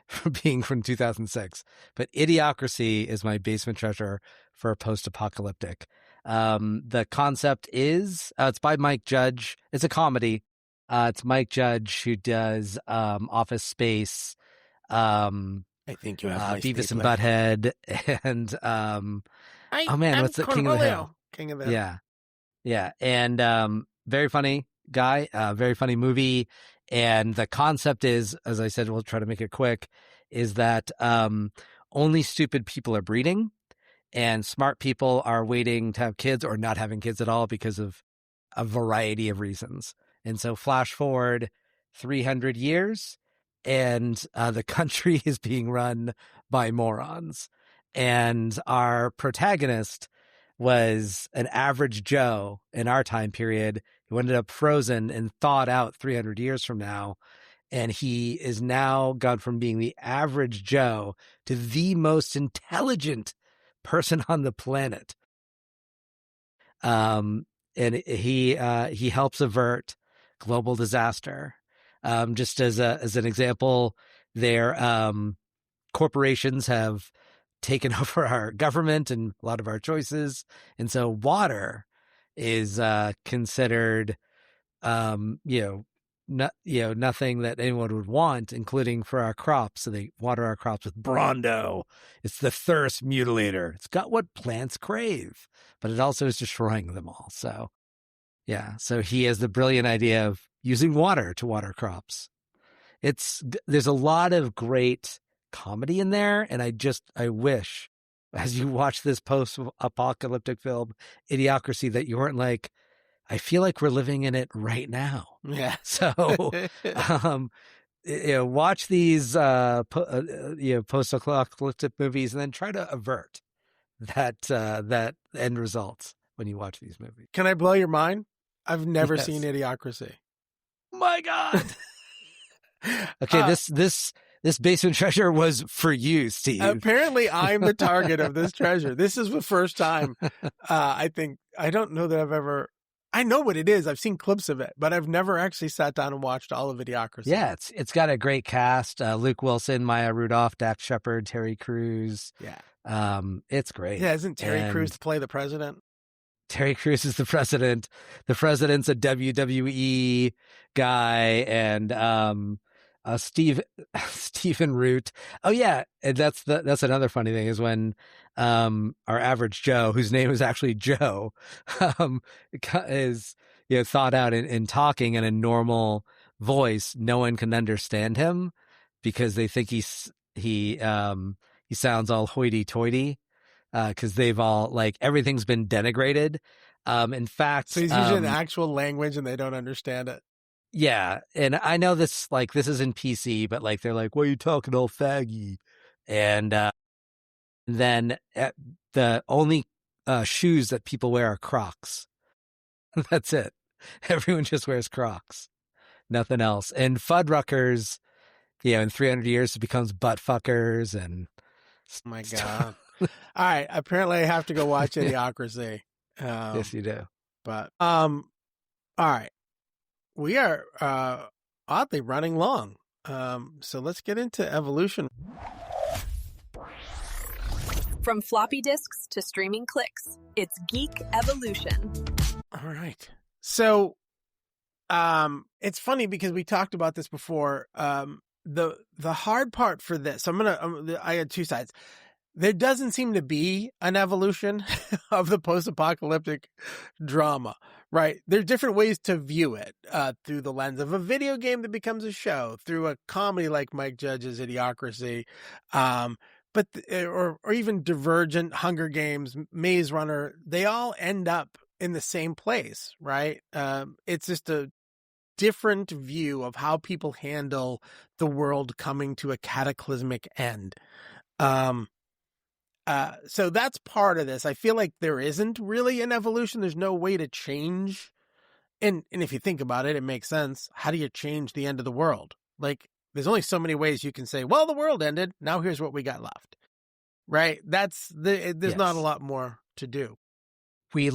for being from 2006. But Idiocracy is my basement treasure for post-apocalyptic. The concept is, it's by Mike Judge. It's a comedy. It's Mike Judge who does Office Space, I think you have my Beavis and stapler. Butthead, and what's the King of the Hill? King of the Hill. Yeah, and very funny guy, very funny movie. And the concept is, as I said, we'll try to make it quick, is that only stupid people are breeding, and smart people are waiting to have kids or not having kids at all because of a variety of reasons. And so flash forward 300 years, and the country is being run by morons. And our protagonist was an average Joe in our time period who ended up frozen and thawed out 300 years from now. And he is now gone from being the average Joe to the most intelligent person on the planet. And he helps avert global disaster. Just as an example, their corporations have taken over our government and a lot of our choices, and so water is considered, nothing that anyone would want, including for our crops. So they water our crops with Brawndo. It's the thirst mutilator. It's got what plants crave, but it also is destroying them all. So, yeah. So he has the brilliant idea of using water to water crops. There's a lot of great comedy in there, and I wish, as you watch this post-apocalyptic film, Idiocracy, that you weren't like, I feel like we're living in it right now. Yeah. So, watch these post-apocalyptic movies, and then try to avert that end results when you watch these movies. Can I blow your mind? I've never Yes. seen Idiocracy. My God. Okay, this basement treasure was for you, Steve. Apparently, I'm the target of this treasure. This is the first time I don't know that I've ever. I know what it is. I've seen clips of it, but I've never actually sat down and watched all of Idiocracy. Yeah, it's got a great cast: Luke Wilson, Maya Rudolph, Dax Shepard, Terry Crews. Yeah. It's great. Yeah, isn't Terry Crews to play the president? Terry Crews is the president. The president's a WWE guy, and Stephen Root. Oh yeah, and that's another funny thing is when our average Joe, whose name is actually Joe, is thought out in talking in a normal voice. No one can understand him because they think he sounds all hoity-toity. because they've all like everything's been denigrated. In fact, So he's using the actual language and they don't understand it. yeah, and I know this is in PC, but like they're like, "What are you talking all faggy?" And then the only shoes that people wear are Crocs. That's it. Everyone just wears Crocs, nothing else. And Fuddruckers, in 300 years it becomes butt fuckers and Oh my God. All right. Apparently I have to go watch Idiocracy. Yes, you do. But, all right. We are, oddly running long. So let's get into evolution. From floppy disks to streaming clicks, it's Geek Evolution. All right. So, it's funny because we talked about this before. The hard part for this, so I had two sides. There doesn't seem to be an evolution of the post-apocalyptic drama, right? There's different ways to view it, through the lens of a video game that becomes a show, through a comedy like Mike Judge's Idiocracy, or even Divergent, Hunger Games, Maze Runner. They all end up in the same place, right? It's just a different view of how people handle the world coming to a cataclysmic end. So that's part of this. I feel like there isn't really an evolution. There's no way to change. And if you think about it, it makes sense. How do you change the end of the world? Like, there's only so many ways you can say, well, the world ended. Now here's what we got left. Right? There's Yes. not a lot more to do. We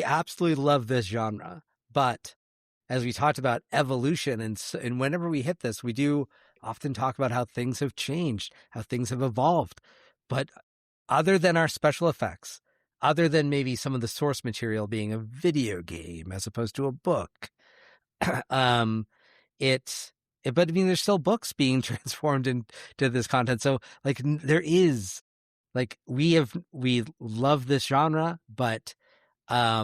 absolutely love this genre, but as we talked about evolution, and whenever we hit this, we do often talk about how things have changed, how things have evolved. But other than our special effects, other than maybe some of the source material being a video game as opposed to a book, but I mean, there's still books being transformed into this content. So like there is, like we love this genre, but there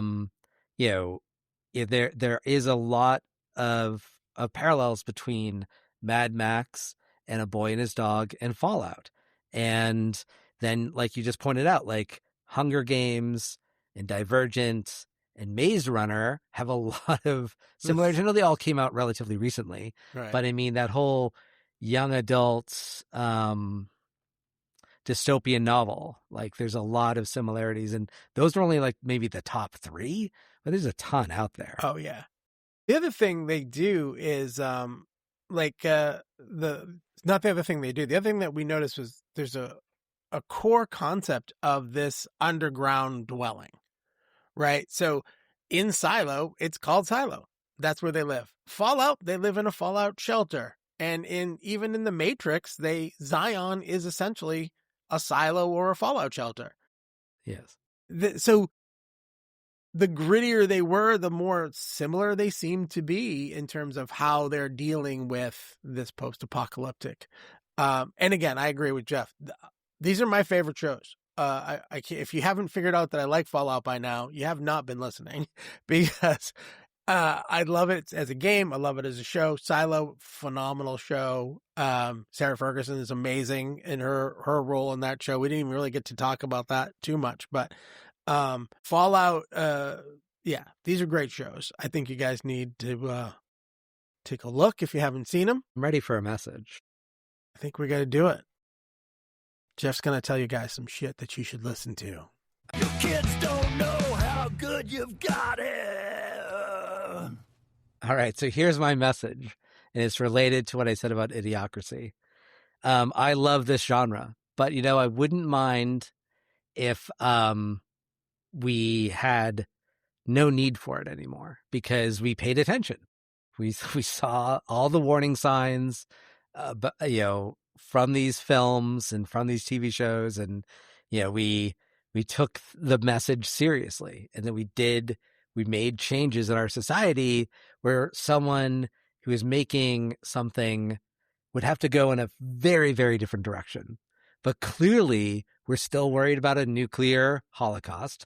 is a lot of parallels between Mad Max and A Boy and His Dog and Fallout. And then, like you just pointed out, like Hunger Games and Divergent and Maze Runner have a lot of similarities. I know they all came out relatively recently, Right. but I mean, that whole young adult dystopian novel, like there's a lot of similarities, and those are only like maybe the top 3, but there's a ton out there. Oh yeah. The other thing they do is, not the other thing they do. The other thing that we noticed was there's a core concept of this underground dwelling, right? So in Silo, it's called Silo. That's where they live. Fallout, they live in a Fallout shelter. And even in the Matrix, Zion is essentially a silo or a Fallout shelter. Yes. So the grittier they were, the more similar they seem to be in terms of how they're dealing with this post-apocalyptic. And again, I agree with Jeff. These are my favorite shows. I can't, if you haven't figured out that I like Fallout by now, you have not been listening, because I love it as a game. I love it as a show. Silo, phenomenal show. Sarah Ferguson is amazing in her role in that show. We didn't even really get to talk about that too much, but Fallout, yeah, these are great shows. I think you guys need to take a look if you haven't seen them. I'm ready for a message. I think we got to do it. Jeff's going to tell you guys some shit that you should listen to. Your kids don't know how good you've got it. All right, so here's my message, and it's related to what I said about Idiocracy. I love this genre, but I wouldn't mind if we had no need for it anymore, because we paid attention. We saw all the warning signs, from these films and from these TV shows, and we took the message seriously, and then we made changes in our society where someone who is making something would have to go in a very, very different direction. But clearly, we're still worried about a nuclear holocaust.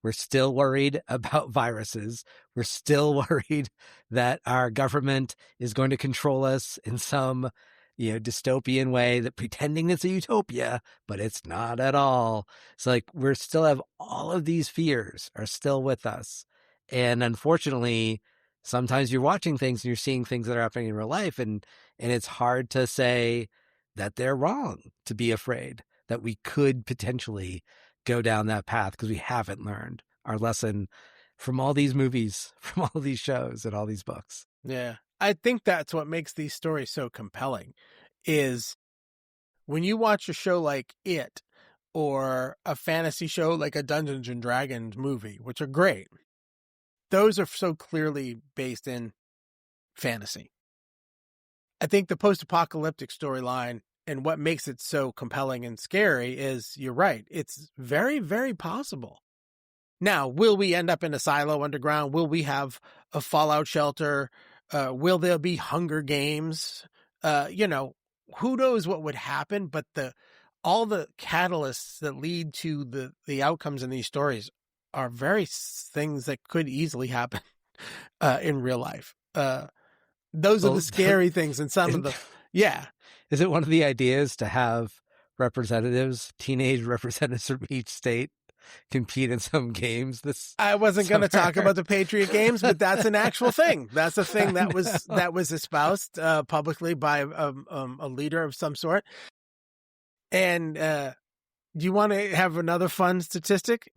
We're still worried about viruses. We're still worried that our government is going to control us in some dystopian way, that pretending it's a utopia, but it's not at all. So like we're still have all of these fears are still with us. And unfortunately, sometimes you're watching things and you're seeing things that are happening in real life, and it's hard to say that they're wrong to be afraid that we could potentially go down that path because we haven't learned our lesson from all these movies, from all these shows and all these books. Yeah. I think that's what makes these stories so compelling is when you watch a show like It or a fantasy show like a Dungeons and Dragons movie, which are great. Those are so clearly based in fantasy. I think the post-apocalyptic storyline and what makes it so compelling and scary is, you're right, it's very, very possible. Now, will we end up in a silo underground? Will we have a fallout shelter? Will there be Hunger Games? Who knows what would happen? But all the catalysts that lead to the outcomes in these stories are very things that could easily happen in real life. Those are the scary things, and some of the Is it one of the ideas to have teenage representatives from each state compete in some games? I wasn't going to talk about the Patriot Games, but that's an actual thing. That's a thing that was espoused publicly by a leader of some sort. And do you want to have another fun statistic?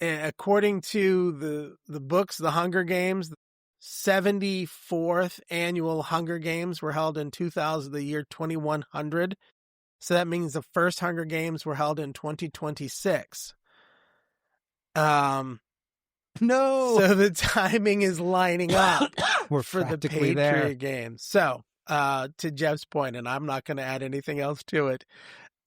According to the books, The Hunger Games, 74th annual Hunger Games were held in the year 2100. So that means the first Hunger Games were held in 2026. No. So the timing is lining up We're for the practically Patriot there. Games. So, to Jeff's point, and I'm not going to add anything else to it.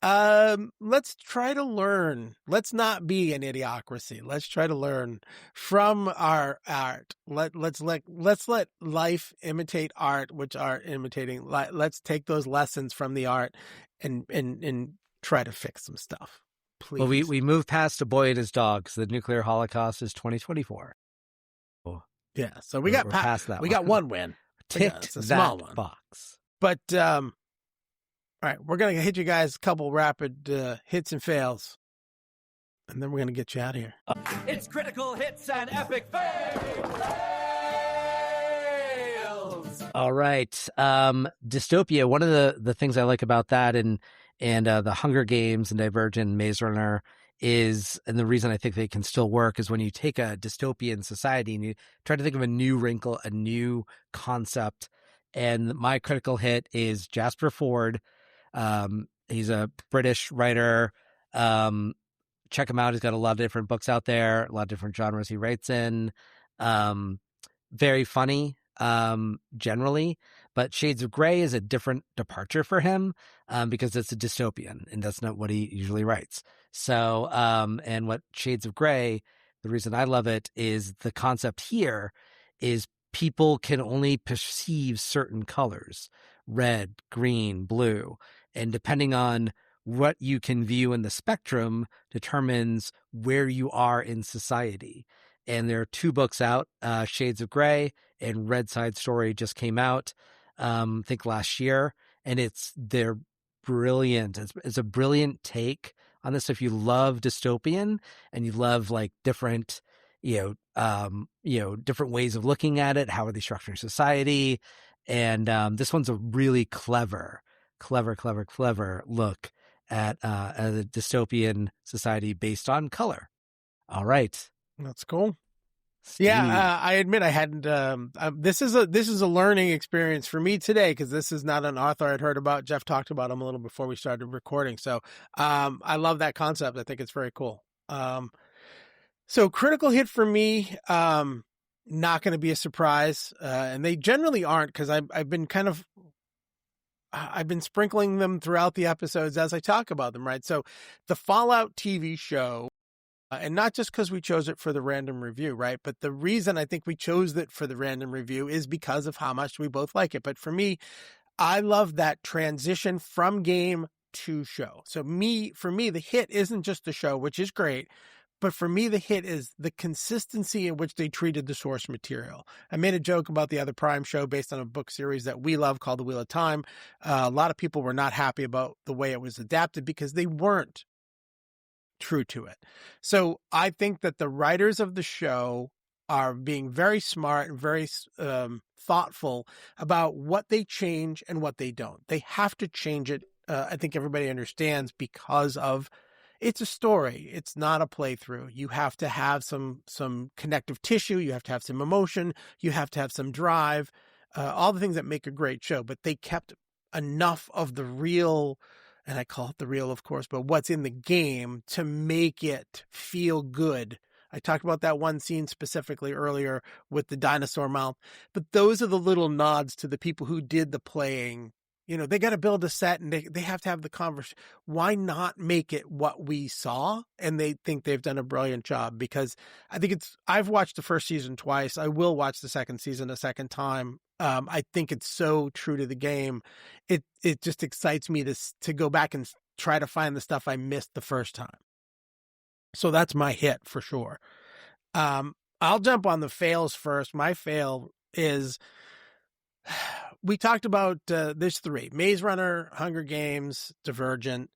Let's try to learn. Let's not be an idiocracy. Let's try to learn from our art. Let's let life imitate art, which art imitating. Let's take those lessons from the art and try to fix some stuff. Please. Well, we moved past A Boy and His Dog, so the nuclear holocaust is 2024. Yeah, so we got past that. We got one win. Ticked it's a small one. box. But all right, we're gonna hit you guys a couple rapid hits and fails, and then we're gonna get you out of here. It's critical hits and epic fails. All right, dystopia. One of the things I like about that and the Hunger Games and Divergent and Maze Runner is, and the reason I think they can still work is when you take a dystopian society and you try to think of a new wrinkle, a new concept. And my critical hit is Jasper Fforde. He's a British writer. Check him out. He's got a lot of different books out there, a lot of different genres he writes in. Very funny, generally, but Shades of Grey is a different departure for him, because it's a dystopian and that's not what he usually writes. So, and what Shades of Grey, the reason I love it is the concept here is people can only perceive certain colors, red, green, blue, and depending on what you can view in the spectrum determines where you are in society. And there are 2 books out, Shades of Grey and Red Side Story just came out, I think last year, and they're brilliant. It's a brilliant take on this. If you love dystopian and you love like different, different ways of looking at it, how are they structuring society? And this one's a really clever look at a dystopian society based on color. All right. That's cool. Steve. Yeah, I admit I hadn't. This is a learning experience for me today because this is not an author I'd heard about. Jeff talked about him a little before we started recording, so I love that concept. I think it's very cool. So critical hit for me, not going to be a surprise, and they generally aren't because I've been sprinkling them throughout the episodes as I talk about them. Right, so the Fallout TV show. And not just because we chose it for the random review, right? But the reason I think we chose it for the random review is because of how much we both like it. But for me, I love that transition from game to show. So for me, the hit isn't just the show, which is great, But for me, the hit is the consistency in which they treated the source material. I made a joke about the other Prime show based on a book series that we love called The Wheel of Time. A lot of people were not happy about the way it was adapted because they weren't true to it. So I think that the writers of the show are being very smart and very thoughtful about what they change and what they don't. They have to change it. I think everybody understands because of it's a story. It's not a playthrough. You have to have some connective tissue. You have to have some emotion. You have to have some drive, all the things that make a great show. But they kept enough of the real, and I call it the real, of course, but what's in the game to make it feel good. I talked about that one scene specifically earlier with the dinosaur mouth. But those are the little nods to the people who did the playing. You know, they got to build a set and they have to have the conversation. Why not make it what we saw? And they think they've done a brilliant job because I think I've watched the first season twice. I will watch the second season a second time. I think it's so true to the game. It just excites me to go back and try to find the stuff I missed the first time. So that's my hit for sure. I'll jump on the fails first. My fail is, we talked about there's 3: Maze Runner, Hunger Games, Divergent.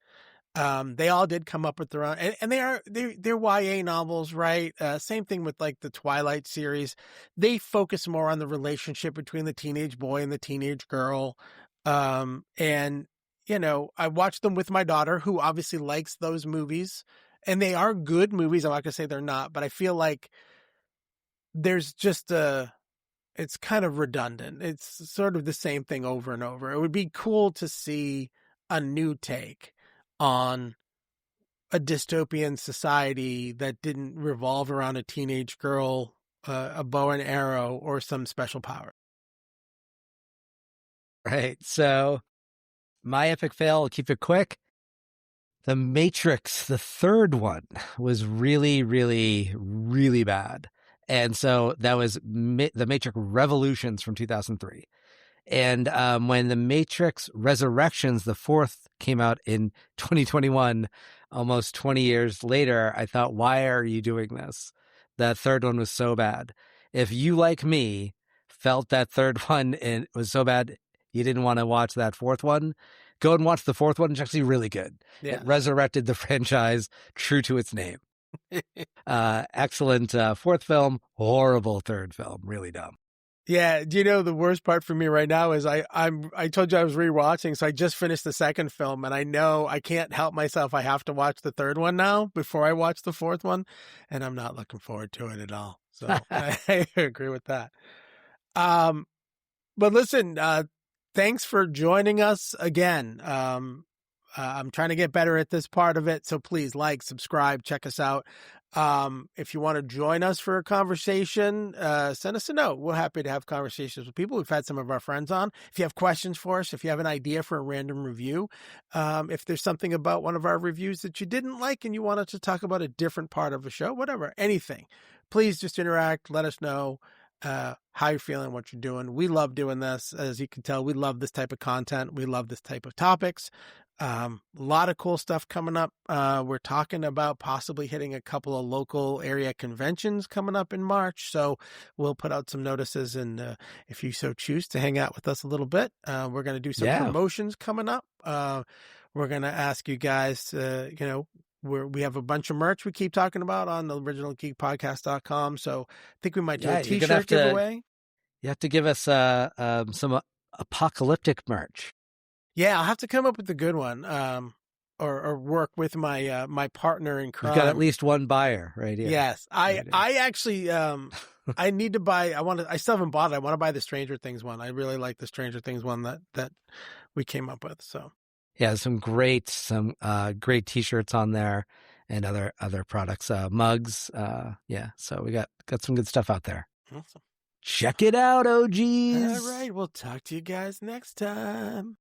They all did come up with their own, and they're YA novels, right? Same thing with like the Twilight series. They focus more on the relationship between the teenage boy and the teenage girl. And you know, I watched them with my daughter, who obviously likes those movies, and they are good movies. I'm not gonna say they're not, but I feel like there's just it's kind of redundant. It's sort of the same thing over and over. It would be cool to see a new take on a dystopian society that didn't revolve around a teenage girl, a bow and arrow, or some special power. Right. So my epic fail, I'll keep it quick. The Matrix, the third one, was really, really, really bad. And so that was the Matrix Revolutions from 2003. And when the Matrix Resurrections, the fourth, came out in 2021, almost 20 years later, I thought, why are you doing this? That third one was so bad. If you, like me, felt that third one and it was so bad you didn't want to watch that fourth one, go and watch the fourth one. It's actually really good. Yeah. It resurrected the franchise true to its name. Excellent fourth film, horrible third film, really dumb. Yeah, do you know the worst part for me right now is I told you I was rewatching, so I just finished the second film, and I know I can't help myself. I have to watch the third one now before I watch the fourth one, and I'm not looking forward to it at all. So I agree with that. But listen, thanks for joining us again. I'm trying to get better at this part of it, so please like, subscribe, check us out. If you want to join us for a conversation, send us a note. We're happy to have conversations with people. We've had some of our friends on. If you have questions for us, if you have an idea for a random review, if there's something about one of our reviews that you didn't like and you want us to talk about a different part of the show, whatever, anything, please just interact. Let us know how you're feeling, what you're doing. We love doing this. As you can tell, we love this type of content. We love this type of topics. A lot of cool stuff coming up. We're talking about possibly hitting a couple of local area conventions coming up in March. So we'll put out some notices, and if you so choose to hang out with us a little bit, we're going to do some promotions coming up. We're going to ask you guys, we have a bunch of merch we keep talking about on the originalgeekpodcast.com. So I think we might do a t-shirt giveaway. You have to give us some apocalyptic merch. Yeah, I'll have to come up with a good one, or work with my my partner in crime. You've got at least one buyer right here. Yes, I actually I need to buy. I still haven't bought it. I want to buy the Stranger Things one. I really like the Stranger Things one that we came up with. So yeah, some great t-shirts on there and other products, mugs. Yeah, so we got some good stuff out there. Awesome. Check it out, OGs. All right, we'll talk to you guys next time.